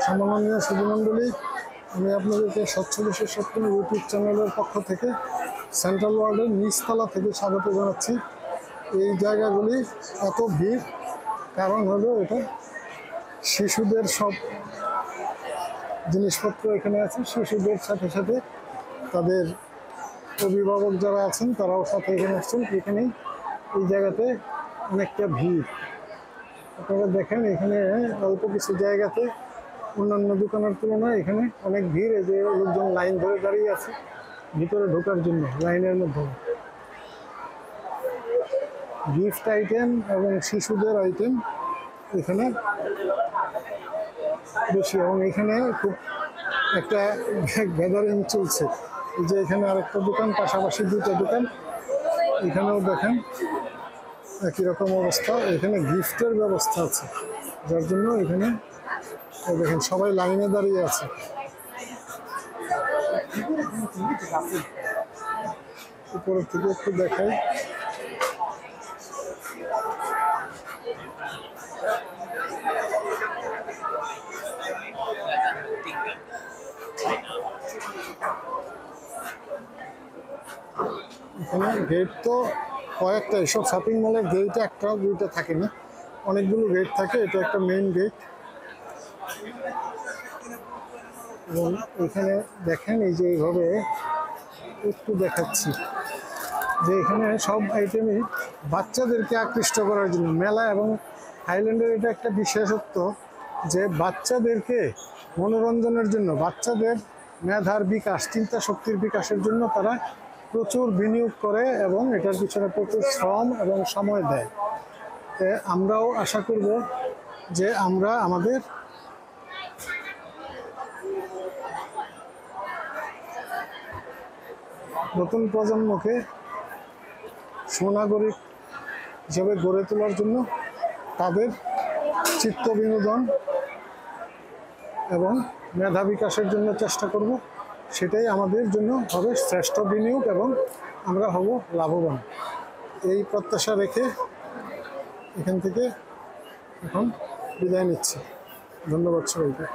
সম্মাননীয় সুধীমণ্ডলী, আমি আপনাদেরকে স্বচ্ছ দেশের স্বপ্ন ইউটিউব চ্যানেলের পক্ষ থেকে সেন্ট্রাল ওয়ার্ল্ডের নিচতলা থেকে স্বাগত জানাচ্ছি। এই জায়গাগুলি এত ভিড় কারণ হলো এটা শিশুদের সব জিনিসপত্র এখানে আছে। শিশুদের সাথে সাথে তাদের অভিভাবক যারা আছেন তারাও সাথে এখানে আসছেন। এখানেই এই জায়গাতে অনেকটা ভিড়। আপনারা দেখেন এখানে অল্প কিছু জায়গাতে অন্যান্য দোকানের তুলনায় এখানে অনেক ভিড়। এই যে লোকজন লাইন ধরে দাঁড়িয়ে আছে ভিতরে ঢোকার জন্য। লাইনের মধ্যে গিফট আইটেম এবং শিশুদের আইটেম এখানে বেশি, এবং এখানে খুব একটা গ্যাদারিং চলছে। এই যে এখানে আরেকটা দোকান, পাশাপাশি দুটো দোকান, এখানেও দেখেন একই রকম অবস্থা। এখানে গিফটের ব্যবস্থা আছে, যার জন্য এখানে দেখেন সবাই লাইনে দাঁড়িয়ে আছে। উপরের থেকে একটু দেখাই, এখানে গেট তো কয়েকটা, এসব শপিং মলের গেট একটা দুইটা থাকে না, অনেকগুলো গেট থাকে। এটা একটা মেইন গেট। এবং এখানে দেখেন এই যে এইভাবে একটু দেখাচ্ছি যে এখানে সব আইটেমই বাচ্চাদেরকে আকৃষ্ট করার জন্য। মেলা এবং হাইল্যান্ডের এটা একটা বিশেষত্ব যে বাচ্চাদেরকে মনোরঞ্জনের জন্য, বাচ্চাদের মেধার বিকাশ, চিন্তা শক্তির বিকাশের জন্য তারা প্রচুর বিনিয়োগ করে এবং এটার পিছনে প্রচুর শ্রম এবং সময় দেয়। আমরাও আশা করব যে আমরা আমাদের নতুন প্রজন্মকে সুনাগরিক হিসেবে গড়ে তোলার জন্য তাদের চিত্ত বিনোদন এবং মেধা বিকাশের জন্য চেষ্টা করব। সেটাই আমাদের জন্য হবে শ্রেষ্ঠ বিনিয়োগ এবং আমরা হব লাভবান। এই প্রত্যাশা রেখে এখান থেকে এখন বিদায় নিচ্ছি। ধন্যবাদ সবাইকে।